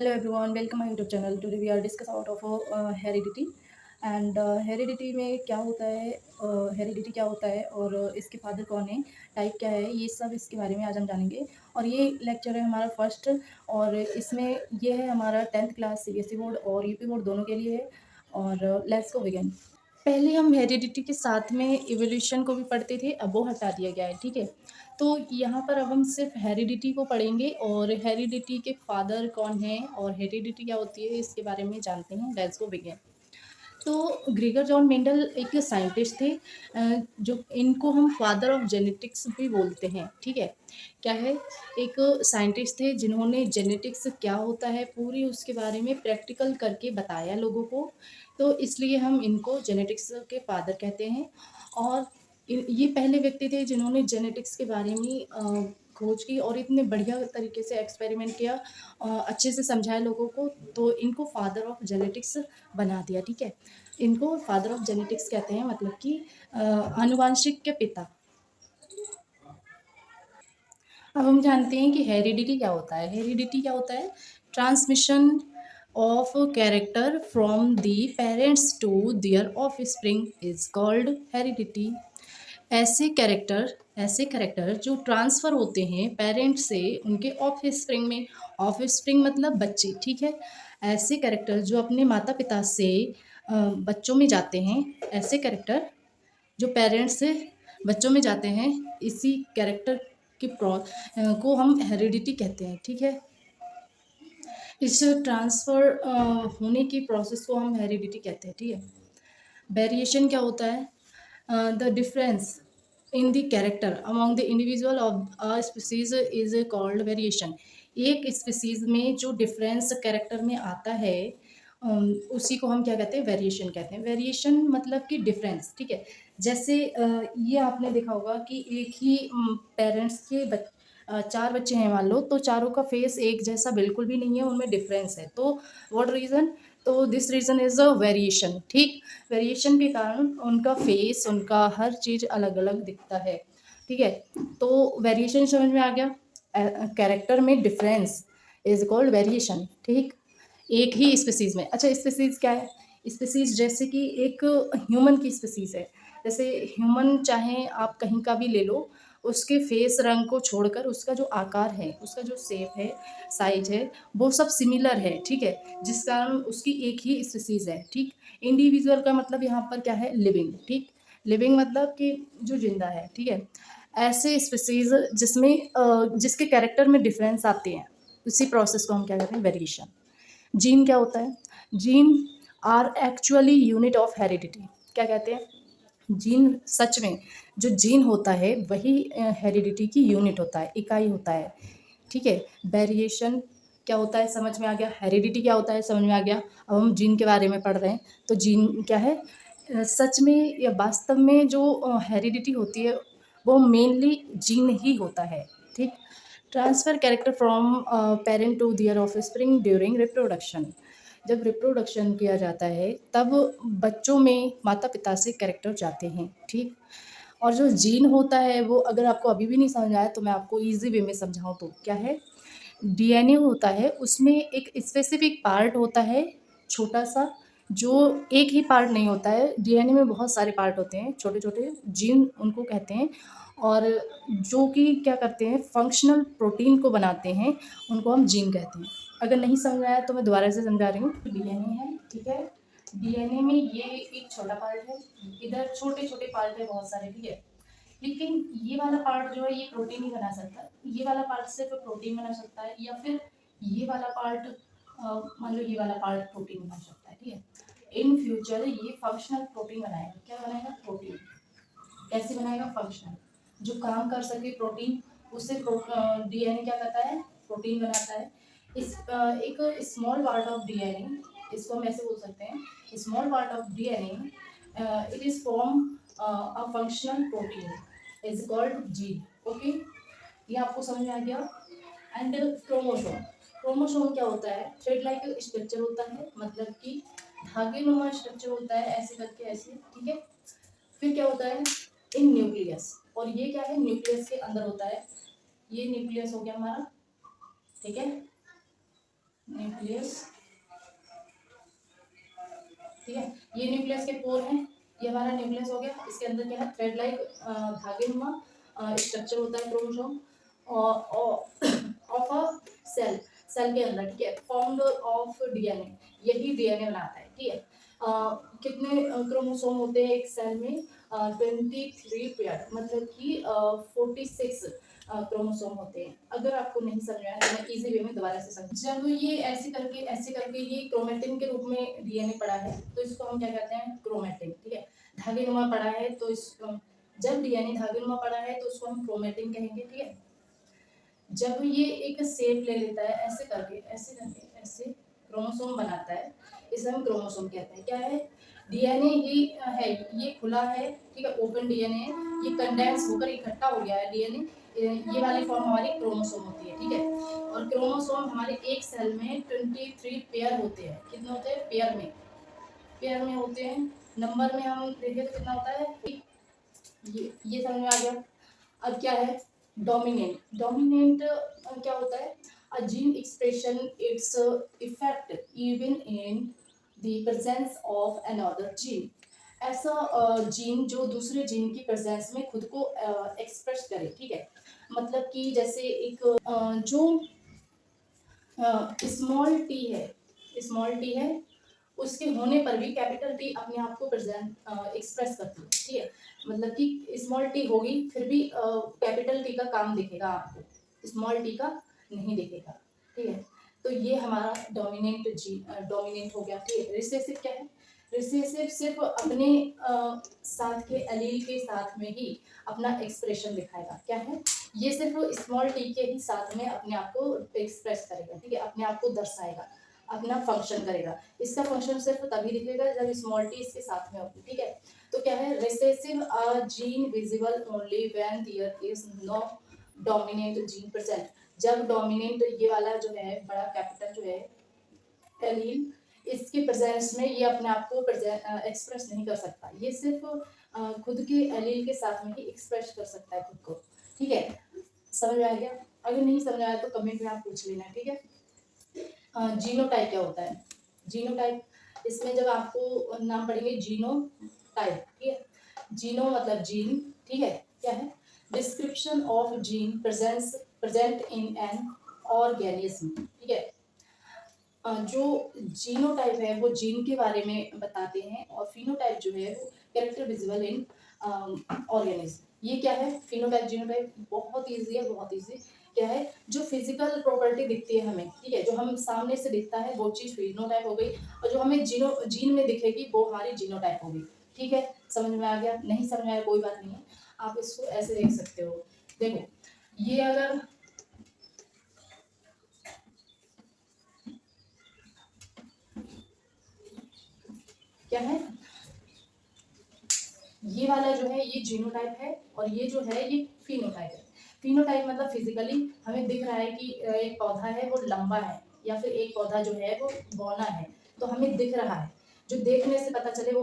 Hello everyone, welcome my YouTube channel. Today we are discuss out of heredity and heredity में क्या होता है, heredity क्या होता है और इसके फादर कौन है, टाइप क्या है, ये सब इसके बारे में आज हम जानेंगे। और ये लेक्चर है हमारा फर्स्ट और इसमें ये है हमारा 10th क्लास सीबीएसई बोर्ड और यूपी बोर्ड दोनों के लिए है। और लेट्स गो बिगिन। पहले हम हेरिडिटी के साथ में इवोल्यूशन को भी पढ़ते थे, अब वो हटा दिया गया है, ठीक है। तो यहाँ पर अब हम सिर्फ हेरिडिटी को पढ़ेंगे और हेरिडिटी के फादर कौन है और हेरिडिटी क्या होती है इसके बारे में जानते हैं। Let's go begin. तो ग्रेगर जॉन मेंडल एक साइंटिस्ट थे, जो इनको हम फादर ऑफ जेनेटिक्स भी बोलते हैं, ठीक है। क्या है, एक साइंटिस्ट थे जिन्होंने जेनेटिक्स क्या होता है पूरी उसके बारे में प्रैक्टिकल करके बताया लोगों को, तो इसलिए हम इनको जेनेटिक्स के फादर कहते हैं। और ये पहले व्यक्ति थे जिन्होंने जेनेटिक्स के बारे में खोज की और इतने बढ़िया तरीके से एक्सपेरिमेंट किया, अच्छे से समझाया लोगों को, तो इनको फादर ऑफ जेनेटिक्स बना दिया, ठीक है। इनको फादर ऑफ जेनेटिक्स कहते हैं, मतलब कि आनुवांशिक के पिता। अब हम जानते हैं कि हेरिडिटी क्या होता है। हेरिडिटी क्या होता है? Transmission of character from the parents to their offspring is called heredity. ऐसे कैरेक्टर जो ट्रांसफ़र होते हैं पेरेंट से उनके ऑफस्प्रिंग में, ऑफस्प्रिंग मतलब बच्चे, ठीक है। ऐसे कैरेक्टर जो अपने माता पिता से बच्चों में जाते हैं, ऐसे कैरेक्टर जो पेरेंट्स से बच्चों में जाते हैं, इसी कैरेक्टर की को हम हेरिडिटी कहते हैं, ठीक है। इस ट्रांसफ़र होने की प्रोसेस को हम हेरिडिटी कहते हैं, ठीक है। वेरिएशन क्या होता है? The difference in the character among the individual of a species is called variation. एक स्पीसीज में जो डिफरेंस कैरेक्टर में आता है, उसी को हम क्या कहते हैं? वेरिएशन कहते हैं। वेरिएशन मतलब कि डिफरेंस, ठीक है। जैसे ये आपने देखा होगा कि एक ही पेरेंट्स के चार बच्चे हैं मान लो, तो चारों का फेस एक जैसा बिल्कुल भी नहीं है, उनमें डिफरेंस है। तो व्हाट रीज़न? तो this reason is a variation, ठीक। वेरिएशन के कारण उनका फेस, उनका हर चीज़ अलग अलग दिखता है, ठीक है। तो वेरिएशन समझ में आ गया। कैरेक्टर में डिफरेंस इज कॉल्ड वेरिएशन, ठीक। एक ही स्पीसीज में। अच्छा, स्पीसीज क्या है? स्पीसीज जैसे कि एक ह्यूमन की स्पीसीज है। जैसे ह्यूमन चाहे आप कहीं का भी ले लो, उसके फेस रंग को छोड़कर उसका जो आकार है, उसका जो शेप है, साइज है, वो सब सिमिलर है, ठीक है। जिस कारण उसकी एक ही स्पीसीज है, ठीक। इंडिविजुअल का मतलब यहाँ पर क्या है? लिविंग, ठीक। लिविंग मतलब कि जो जिंदा है, ठीक है। ऐसे स्पीसीज जिसमें जिसके कैरेक्टर में डिफरेंस आते हैं, उसी प्रोसेस को हम क्या कहते हैं? वेरिएशन। जीन क्या होता है? Gene are actually unit of heredity. क्या कहते हैं? जीन सच में, जो जीन होता है वही हेरिडिटी की यूनिट होता है, इकाई होता है, ठीक है। वेरिएशन क्या होता है समझ में आ गया, हेरिडिटी क्या होता है समझ में आ गया। अब हम जीन के बारे में पढ़ रहे हैं, तो जीन क्या है? सच में या वास्तव में जो हेरिडिटी होती है वो मेनली जीन ही होता है, ठीक। Transfer character from parent to their offspring during reproduction. जब रिप्रोडक्शन किया जाता है तब बच्चों में माता पिता से कैरेक्टर जाते हैं, ठीक। और जो जीन होता है वो अगर आपको अभी भी नहीं समझ आया तो मैं आपको ईजी वे में समझाऊँ तो क्या है? डीएनए होता है, उसमें एक स्पेसिफिक पार्ट होता है छोटा सा, जो एक ही पार्ट नहीं होता है। डीएनए में बहुत सारे पार्ट होते हैं छोटे छोटे, जीन उनको कहते हैं। और जो कि क्या करते हैं? फंक्शनल प्रोटीन को बनाते हैं, उनको हम जीन कहते हैं। अगर नहीं समझ आया तो मैं दोबारा से समझा रही हूँ। डीएनए है, ठीक है। डीएनए में ये एक छोटा पार्ट है, इधर छोटे छोटे पार्ट है बहुत सारे, ठीक है। लेकिन ये वाला पार्ट जो है ये प्रोटीन ही बना सकता है, ये वाला पार्ट सिर्फ प्रोटीन बना सकता है, या फिर ये वाला पार्ट, मान लो ये वाला पार्ट प्रोटीन बना सकता है, ठीक है। इन फ्यूचर ये फंक्शनल प्रोटीन बनाएगा। क्या बनाएगा? प्रोटीन। कैसे बनाएगा? फंक्शनल। जो काम कर सके प्रोटीन, उससे डीएनए क्या करता है? प्रोटीन बनाता है। इस एक स्मॉल पार्ट ऑफ डीएनए, इसको हम ऐसे बोल सकते हैं, small part of DNA it is form a functional protein is called gene, okay. ये आपको समझ में आ गया। And chromosome. क्रोमोसोम क्या होता है? थ्रेड लाइक स्ट्रक्चर होता है, मतलब कि धागे नुमा स्ट्रक्चर होता है, ऐसे करके ऐसे, ठीक है। फिर क्या होता है? इन न्यूक्लियस। और ये क्या है? न्यूक्लियस के अंदर होता है। ये न्यूक्लियस हो गया हमारा, ठीक है। न्यूक्लियस, ठीक है। ये न्यूक्लियस के पोर हैं, ये हमारा न्यूक्लियस हो गया। इसके अंदर क्या है, थ्रेड लाइक धागेनुमा स्ट्रक्चर होता है chromosome of a cell, cell के अंदर, ठीक है, फॉर्म्ड ऑफ डीएनए, यही डीएनए बनाता है, ठीक है। कितने क्रोमोसोम होते हैं एक सेल में, 23 पेयर, मतलब कि 46 क्रोमोसोम होते हैं। अगर आपको नहीं समझ आया तो मैं इजी वे में दोबारा से समझ, जब ये ऐसे करके ये क्रोमेटिन के रूप में डीएनए पड़ा है तो इसको हम क्या कहते हैं, क्रोमेटिन, ठीक है। धागेनुमा पड़ा है तो इस जब डीएनए धागेनुमा पड़ा है तो उसको हम क्रोमेटिन कहेंगे, ठीक है। जब ये एक शेप ले लेता है ऐसे क्रोमोसोम बनाता है, इसे हम क्रोमोसोम कहते हैं। क्या है, डीएनए ही है, ये खुला है, ठीक है, ओपन डीएनए है, ये कंडेंस होकर इकट्ठा हो गया है डीएनए, ये वाली फॉर्म हमारी क्रोमोसोम होती है, ठीक है। और क्रोमोसोम हमारे एक सेल में 23 पेयर होते हैं। कितने होते हैं, पेयर में होते हैं। नंबर में हम देखें तो कितना होता है, ये समझ में आ गया। अब क्या है, डोमिनेंट क्या होता है, a gene expression its effect even in the presence of another gene, ऐसा जीन जो दूसरे जीन की प्रेजेंस में खुद को एक्सप्रेस करे, ठीक है। मतलब कि जैसे एक जो स्मॉल टी है, उसके होने पर भी कैपिटल टी अपने आप को प्रेजेंट एक्सप्रेस करती है, ठीक है। मतलब कि स्मॉल टी होगी फिर भी कैपिटल टी का काम दिखेगा आपको, स्मॉल टी का नहीं दिखेगा, ठीक है। तो ये हमारा डोमिनेंट हो गया, ठीक है। रिसेसिव क्या है, रिसेसिव सिर्फ अपने साथ के एलील के साथ में ही अपना एक्सप्रेशन दिखाएगा। क्या है, ये सिर्फ स्मॉल टी के ही साथ में अपने आप को एक्सप्रेस करेगा, ठीक है, अपने आप को दर्शाएगा, अपना फंक्शन करेगा। इसका फंक्शन सिर्फ तभी दिखेगा जब स्मॉल टी इसके साथ में होगी, ठीक है। तो क्या है, recessive gene visible only when there is no dominant gene present, जब डोमिनेंट ये वाला जो है बड़ा कैपिटल जो है एलील, इसके प्रेजेंस में ये अपने आप को एक्सप्रेस नहीं कर सकता, ये सिर्फ खुद के एलील के साथ में ही एक्सप्रेस कर सकता है खुद को, ठीक है। समझ में आ गया, अगर नहीं समझ आया तो कमेंट में आप पूछ लेना, ठीक है। जीनोटाइप क्या होता है, जीनोटाइप, इसमें जब आपको नाम पढ़ेंगे जीनोटाइप, ठीक है। जीनो मतलब जीन, ठीक है, क्या है, description of gene present in an organism, ठीक है। जो जीनोटाइप है वो जीन के बारे में बताते हैं, और फिनोटाइप जो है वो कैरेक्टर विजिबल इन ऑर्गेनिज्म। ये क्या है, फिनोटाइप जीनोटाइप, बहुत इजी है, बहुत इजी। क्या है, जो फिजिकल प्रॉपर्टी दिखती है हमें, ठीक है, जो हम सामने से दिखता है वो चीज फिनोटाइप हो गई, और जो हमें जीन में दिखेगी वो हमारी जीनोटाइप होगी, ठीक है। समझ में आ गया, नहीं समझ में आया कोई बात नहीं है, आप इसको ऐसे देख सकते हो। देखो, ये अगर क्या है, ये वाला जो है ये जीनोटाइप है, और ये जो है ये फिनोटाइप है। फिनोटाइप मतलब फिजिकली हमें दिख रहा है कि एक पौधा है वो लंबा है, या फिर एक पौधा जो है वो बौना है, तो हमें दिख रहा है, जो देखने से पता चले वो